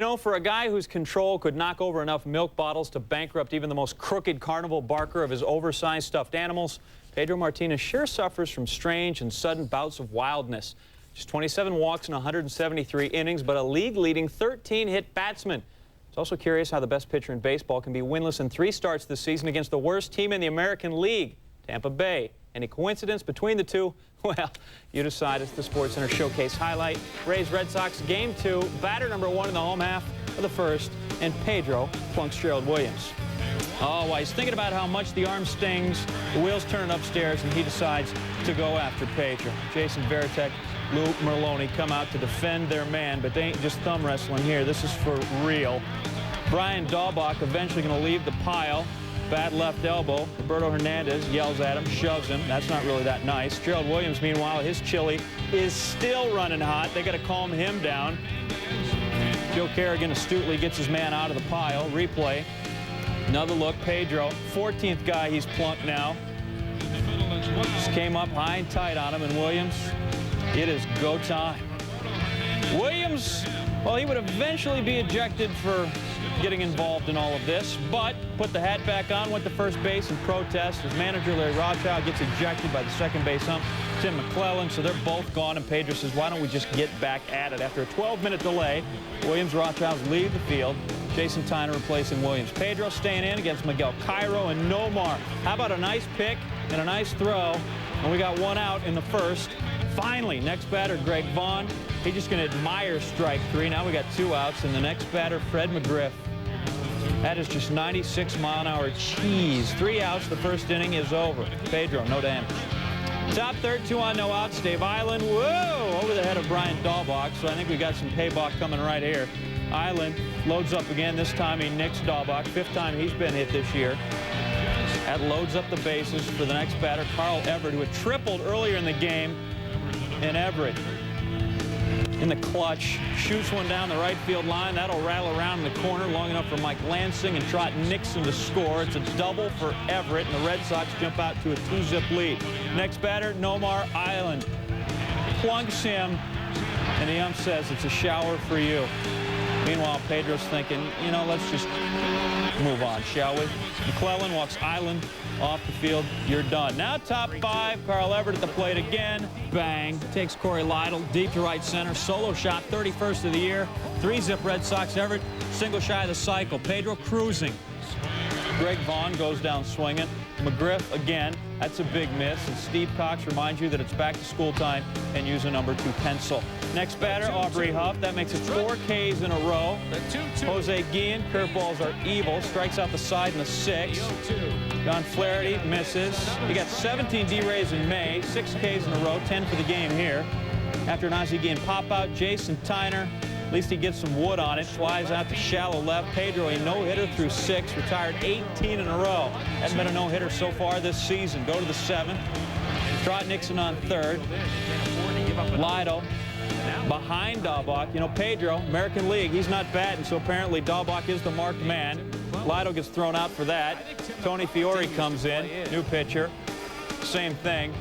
You know, for a guy whose control could knock over enough milk bottles to bankrupt even the most crooked carnival barker of his oversized stuffed animals, Pedro Martinez sure suffers from strange and sudden bouts of wildness. Just 27 walks in 173 innings, but a league-leading 13-hit batsman. It's also curious how the best pitcher in baseball can be winless in 3 starts this season against the worst team in the American League, Tampa Bay. Any coincidence between the two? Well, you decide. It's the SportsCenter Showcase highlight. Rays Red Sox Game 2, batter number 1 in the home half of the first, and Pedro plunks Gerald Williams. Oh, while he's thinking about how much the arm stings, the wheels turn upstairs, and he decides to go after Pedro. Jason Varitek, Lou Merlone come out to defend their man, but they ain't just thumb wrestling here. This is for real. Brian Daubach eventually going to leave the pile. Bad left elbow. Roberto Hernandez yells at him, shoves him. That's not really that nice. Gerald Williams, meanwhile, his chili is still running hot. They got to calm him down. Joe Kerrigan astutely gets his man out of the pile. Replay. Another look. Pedro, 14th guy he's plunked now. Just came up high and tight on him, and Williams, it is go time. Williams, well, he would eventually be ejected for getting involved in all of this, but put the hat back on, went to first base in protest. His manager, Larry Rothschild, gets ejected by the second base ump, Tim McClellan, so they're both gone, and Pedro says, why don't we just get back at it? After a 12-minute delay, Williams, Rothschild leave the field. Jason Tyner replacing Williams. Pedro staying in against Miguel Cairo and Nomar. How about a nice pick and a nice throw? And we got one out in the first. Finally, next batter, Greg Vaughn. He's just going to admire strike 3. Now we got 2 outs, and the next batter, Fred McGriff. That is just 96-mile-an-hour cheese. 3 outs. The first inning is over. Pedro, no damage. Top third, 2 on, no outs. Dave Island, whoa, over the head of Brian Daubach. So I think we got some payback coming right here. Island loads up again. This time he nicks Daubach. 5th time he's been hit this year. That loads up the bases for the next batter, Carl Everett, who had tripled earlier in the game. And Everett, in the clutch, shoots one down the right field line. That'll rattle around in the corner long enough for Mike Lansing and Trot Nixon to score. It's a double for Everett, and the Red Sox jump out to a 2-zip lead. Next batter, Nomar Island. Plunks him, and the ump says it's a shower for you. Meanwhile, Pedro's thinking, you know, let's just move on, shall we? McClellan walks Island off the field. You're done. Now top 5, Carl Everett at the plate again. Bang. Takes Corey Lytle deep to right center. Solo shot, 31st of the year. 3-zip Red Sox. Everett single shy of the cycle. Pedro cruising. Greg Vaughn goes down swinging. McGriff again. That's a big miss. And Steve Cox reminds you that it's back to school time and use a number 2 pencil. Next batter, Aubrey Huff. That makes it 4 Ks in a row. Jose Guillen, curveballs are evil. Strikes out the side in the 6th. John Flaherty misses. He got 17 D-Rays in May. 6 Ks in a row, 10 for the game here. After an Ozzie Guillen pop-out, Jason Tyner, at least he gets some wood on it. Flies out to shallow left. Pedro, a no-hitter through 6. Retired 18 in a row. Hasn't been a no-hitter so far this season. Go to the 7th. Trot Nixon on 3rd. Lytle behind Daubach. You know, Pedro, American League, he's not batting, so apparently Daubach is the marked man. Lytle gets thrown out for that. Tony Fiore comes in, new pitcher. Same thing.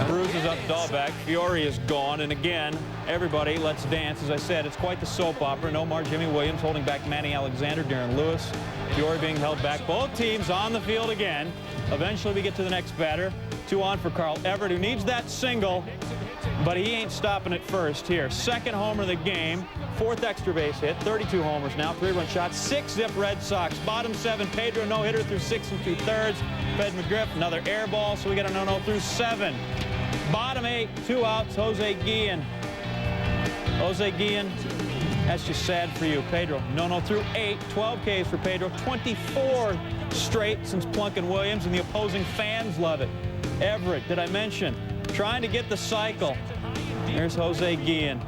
Bruises up Daubach. Fiore is gone, and again, everybody, let's dance. As I said, it's quite the soap opera. Nomar, Jimmy Williams holding back Manny Alexander, Darren Lewis. Fiore being held back. Both teams on the field again. Eventually we get to the next batter. 2 on for Carl Everett, who needs that single, but he ain't stopping it first here. 2nd homer of the game, 4th extra base hit, 32 homers now, 3-run shot, 6-zip Red Sox. Bottom 7, Pedro no-hitter through 6 2/3. Fred McGriff, another air ball, so we got a no-no through 7. Bottom 8, 2 outs, Jose Guillen. Jose Guillen, that's just sad for you. Pedro, no-no through 8, 12 Ks for Pedro, 24 straight since plunking Williams, and the opposing fans love it. Everett, did I mention, trying to get the cycle. There's Jose Guillen.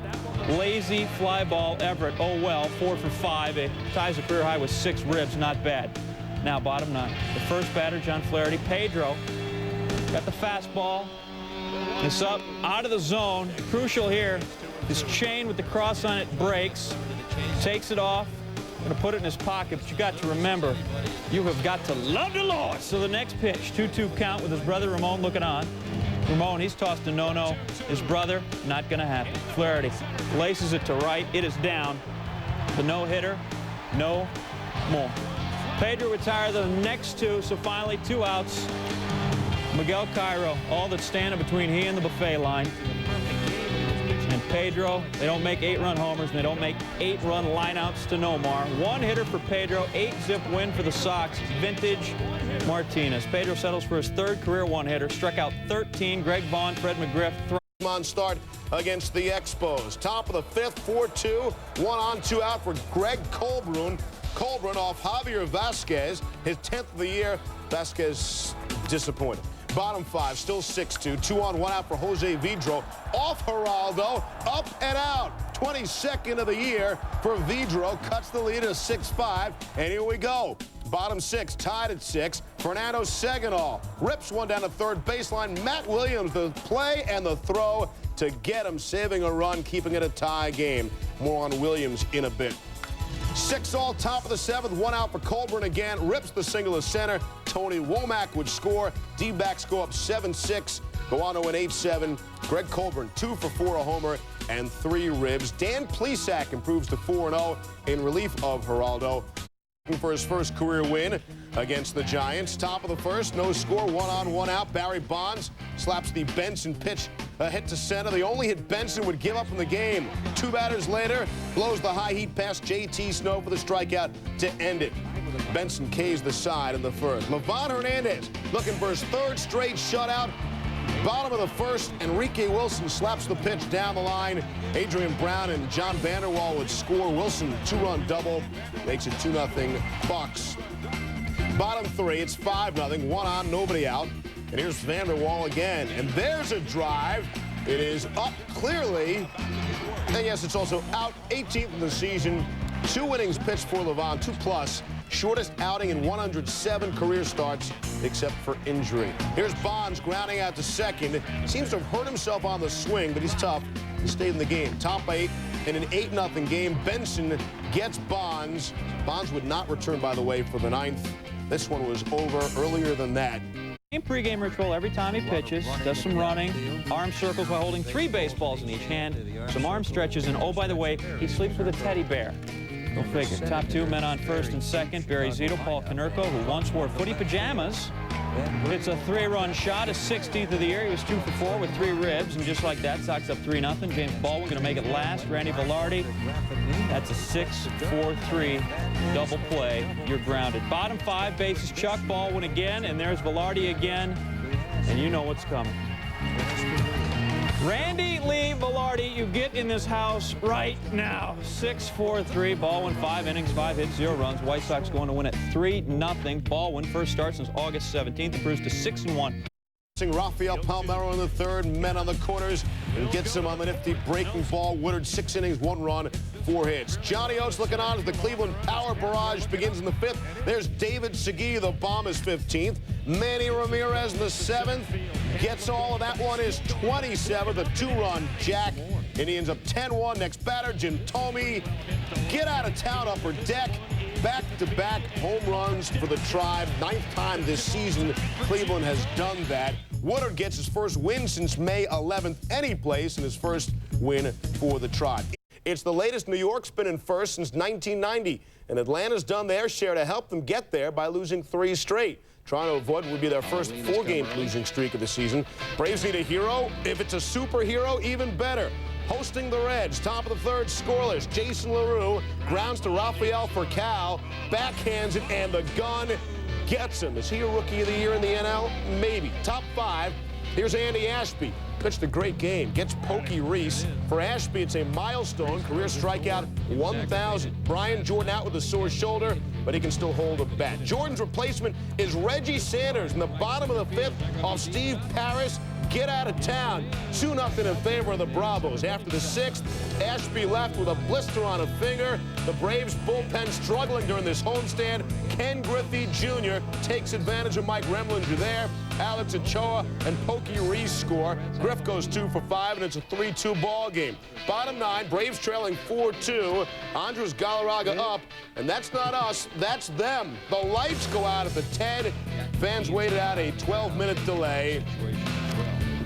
Lazy fly ball Everett. Oh well, 4 for 5. It ties a career high with 6 ribs. Not bad. Now bottom 9. The first batter, John Flaherty. Pedro got the fastball. It's up out of the zone. Crucial here. His chain with the cross on it breaks. Takes it off. Going to put it in his pocket, but you got to remember, you have got to love the Lord. So the next pitch, 2-2 count with his brother Ramon looking on. Ramon, he's tossed a no-no. His brother, not going to happen. Flaherty laces it to right. It is down. The no-hitter, no more. Pedro retired the next two, so finally 2 outs. Miguel Cairo, all that's standing between he and the buffet line. And Pedro, they don't make 8-run homers, and they don't make 8-run lineouts to Nomar. 1 hitter for Pedro, 8-zip win for the Sox. Vintage Martinez. Pedro settles for his 3rd career 1-hitter, struck out 13. Greg Vaughn, Fred McGriff. On start against the Expos. Top of the 5th, 4-2. 1 on, 2 out for Greg Colbrun. Colbrun off Javier Vasquez, his 10th of the year. Vasquez disappointed. Bottom 5, still 6-2. 2 on, 1 out for Jose Vidro. Off Geraldo, up and out. 22nd of the year for Vidro. Cuts the lead to 6-5. And here we go. Bottom 6, tied at 6. Fernando Seganol rips one down the 3rd baseline. Matt Williams, the play and the throw to get him, saving a run, keeping it a tie game. More on Williams in a bit. 6 all, top of the 7th, 1 out for Colburn again. Rips the single to center. Tony Womack would score. D-backs go up 7-6. Go on to an 8-7. Greg Colburn, 2 for 4, a homer and 3 ribs. Dan Plesac improves to 4-0 in relief of Geraldo. For his first career win against the Giants. Top of the 1st, no score, 1 on, 1 out. Barry Bonds slaps the Benson pitch, a hit to center. The only hit Benson would give up in the game. 2 batters later, blows the high heat past J.T. Snow for the strikeout to end it. Benson K's the side in the 1st. Livan Hernandez looking for his 3rd straight shutout. Bottom of the 1st, Enrique Wilson slaps the pitch down the line. Adrian Brown and John Vanderwall would score. Wilson, 2-run double, makes it 2-0 Bucks. Bottom 3, it's 5-0, 1 on, nobody out. And here's Vanderwall again, and there's a drive. It is up clearly, and yes, it's also out. 18th in the season. 2 innings pitched for Livan, 2+. Shortest outing in 107 career starts, except for injury. Here's Bonds grounding out to 2nd. Seems to have hurt himself on the swing, but he's tough. He stayed in the game. Top 8 in an 8-0 game. Benson gets Bonds. Bonds would not return, by the way, for the 9th. This one was over earlier than that. Pre-game ritual every time he pitches, does some running, arm circles while holding 3 baseballs in each hand, some arm stretches, and oh, by the way, he sleeps with a teddy bear. Go figure. Top 2 men on 1st and 2nd. Barry Zito, Paul Konerko, who once wore footy pajamas. It's a 3-run shot, his 16th of the year. He was 2 for 4 with 3 ribs, and just like that, Sox up 3-0. James Baldwin going to make it last. Randy Velarde, that's a 6-4-3 double play. You're grounded. Bottom 5, bases Chuck, Baldwin again, and there's Velarde again, and you know what's coming. Randy Lee Velarde, you get in this house right now. 6-4-3. Baldwin, 5 innings, 5 hits, 0 runs. White Sox going to win at 3-0. Baldwin, first start since August 17th, improves to 6-1. Rafael Palmeiro in the 3rd, men on the corners, and gets him on the nifty breaking ball. Woodard, 6 innings, 1 run, 4 hits. Johnny Oates looking on as the Cleveland power barrage begins in the 5th. There's David Segui, the bomb is 15th. Manny Ramirez in the 7th. Gets all of that one is 27th, a 2-run jack. Indians up 10-1. Next batter, Jim Thome. Get out of town, upper deck. Back-to-back home runs for the Tribe. 9th time this season Cleveland has done that. Woodard gets his first win since May 11th any place, and his first win for the Tribe. It's the latest New York's been in first since 1990, and Atlanta's done their share to help them get there by losing 3 straight. Trying to avoid would be their first 4-game losing streak of the season. Braves need a hero. If it's a superhero, even better. Hosting the Reds, top of the 3rd, scoreless. Jason LaRue grounds to Rafael Furcal, backhands it, and the gun gets him. Is he a Rookie of the Year in the NL? Maybe. Top 5, here's Andy Ashby. Pitched a great game. Gets Pokey Reese. For Ashby, it's a milestone. Career strikeout 1,000. Brian Jordan out with a sore shoulder, but he can still hold a bat. Jordan's replacement is Reggie Sanders in the bottom of the 5th off Steve Paris. Get out of town. 2-0 in favor of the Bravos. After the 6th, Ashby left with a blister on a finger. The Braves bullpen struggling during this homestand. Ken Griffey Jr. takes advantage of Mike Remlinger there. Alex Ochoa and Pokey Reese score. Griff goes 2 for 5, and it's a 3-2 ball game. Bottom 9, Braves trailing 4-2. Andres Galarraga up, and that's not us, that's them. The lights go out at the 10. Fans waited out a 12-minute delay.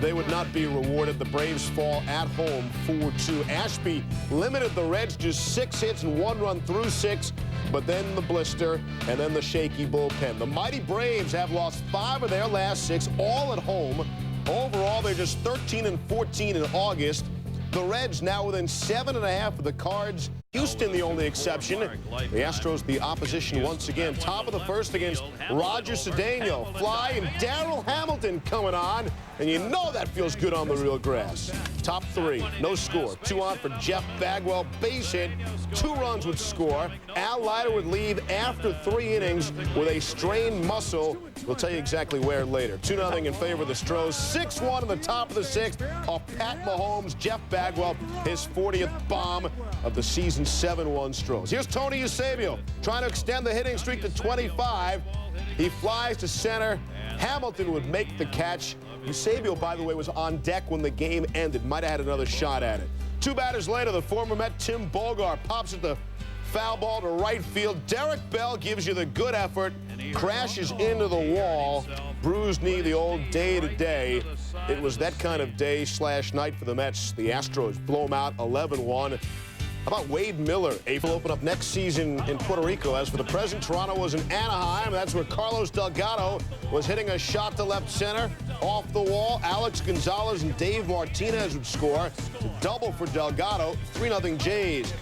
they would not be rewarded. The Braves fall at home 4-2. Ashby limited the Reds just 6 hits and 1 run through 6, but then the blister and then the shaky bullpen. The mighty Braves have lost 5 of their last 6, all at home. Overall, they're just 13-14 in August. The Reds now within 7.5 of the Cards. Houston the only exception. The Astros the opposition once again. Top of the first against Roger Cedeno. Fly and Darrell Hamilton coming on. And you know that feels good on the real grass. Top 3, no score. 2 on for Jeff Bagwell. Base hit. 2 runs would score. Al Leiter would leave after 3 innings with a strained muscle. We'll tell you exactly where later. 2-0 in favor of the Stros. 6-1 in the top of the 6th off Pat Mahomes. Jeff Bagwell, his 40th bomb of the season. 7-1 Stros. Here's Tony Eusebio trying to extend the hitting streak to 25. He flies to center. Hamilton would make the catch. Eusebio, by the way, was on deck when the game ended. Might have had another shot at it. 2 batters later, the former Met Tim Bolgar pops at the foul ball to right field. Derek Bell gives you the good effort, crashes into the wall. Bruised knee, the old day-to-day. It was that kind of day/night for the Mets. The Astros blow them out 11-1. How about Wade Miller? April open up next season in Puerto Rico. As for the present, Toronto was in Anaheim. That's where Carlos Delgado was hitting a shot to left center. Off the wall, Alex Gonzalez and Dave Martinez would score. Double for Delgado, 3-0 Jays.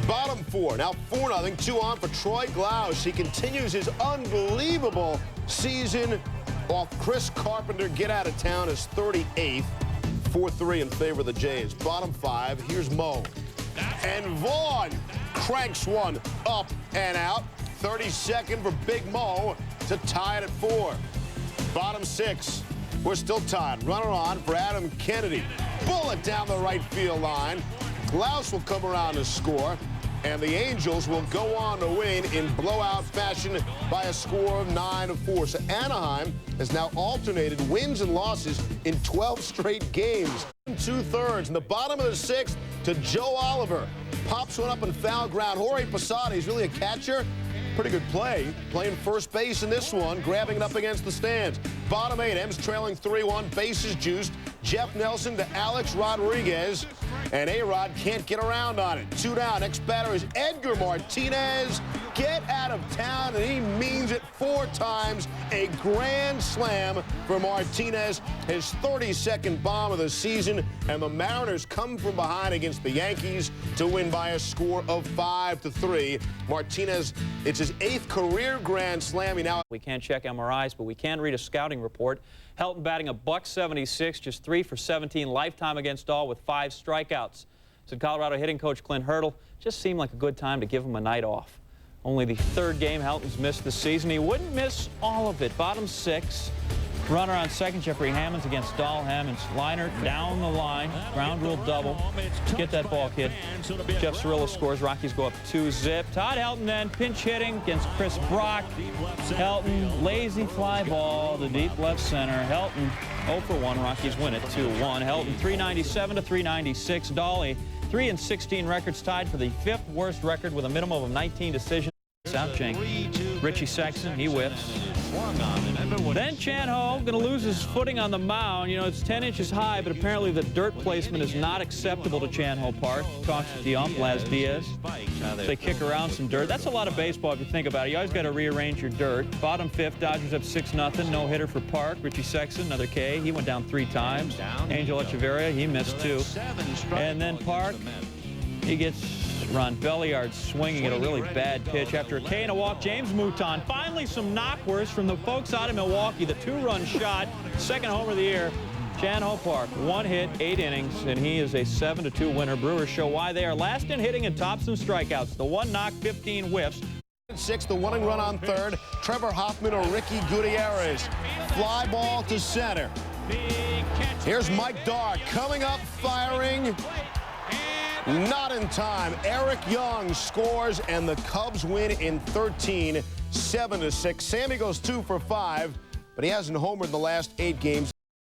Bottom 4, now 4-0, 2 on for Troy Glaus. He continues his unbelievable season off Chris Carpenter. Get out of town is 38th. 4-3 in favor of the Jays. Bottom 5, here's Mo. And Vaughn cranks one up and out. 32nd for Big Mo to tie it at 4. Bottom 6, we're still tied. Runner on for Adam Kennedy. Bullet down the right field line. Glaus will come around to score. And the Angels will go on to win in blowout fashion by a score of 9-4. So Anaheim has now alternated wins and losses in 12 straight games. 2/3 in the bottom of the 6th to Joe Oliver. Pops one up in foul ground. Jorge Posada, he's really a catcher. Pretty good play. Playing first base in this one, grabbing it up against the stands. Bottom 8, M's trailing 3-1, bases juiced. Jeff Nelson to Alex Rodriguez. And A-Rod can't get around on it. 2 down. Next batter is Edgar Martinez. Get out of town, and he means it 4 times. A grand slam for Martinez, his 32nd bomb of the season. And the Mariners come from behind against the Yankees to win by a score of 5-3. Martinez, it's his 8th career grand slam. We can't check MRIs, but we can read a scouting report. Helton batting a .176, just 3 for 17 lifetime against all with 5 strikeouts. Said Colorado hitting coach Clint Hurdle, just seemed like a good time to give him a night off. Only the 3rd game Helton's missed this season. He wouldn't miss all of it. Bottom 6, runner on second, Jeffrey Hammonds against Dahlham, and Liner down the line. Ground rule double. Get that ball, kid. Jeff Cirillo scores. Rockies go up 2-zip. Todd Helton then pinch hitting against Chris Brock. Helton, lazy fly ball to deep left center. Helton 0 for 1. Rockies win it 2-1. Helton 397 to 396. Dolly 3-16 records tied for the 5th worst record with a minimum of 19 decisions. Southchink. Richie Sexton, he whiffs. Then Chan Ho going to lose his footing on the mound. You know, it's 10 inches high, but apparently the dirt placement is not acceptable to Chan Ho Park. Talks to the ump, Laz Diaz. They kick around some dirt. That's a lot of baseball if you think about it. You always got to rearrange your dirt. Bottom 5th, Dodgers up 6-0. No hitter for Park. Richie Sexton, another K. He went down 3 times. Angel Echeverria, he missed 2. And then Park, he gets Ron Belliard swinging at a really bad pitch. After a K and a walk, James Mouton. Finally some knockworst from the folks out of Milwaukee. The 2-run shot, 2nd homer of the year. Chan Ho Park, 1 hit, 8 innings, and he is a 7-2 winner. Brewers show why they are last in hitting and tops in strikeouts. The 1 knock, 15 whiffs. 6, the winning run on 3rd. Trevor Hoffman or Ricky Gutierrez. Fly ball to center. Here's Mike Darr coming up, firing. Not in time. Eric Young scores, and the Cubs win in 13, 7-6. Sammy goes 2 for 5, but he hasn't homered in the last 8 games.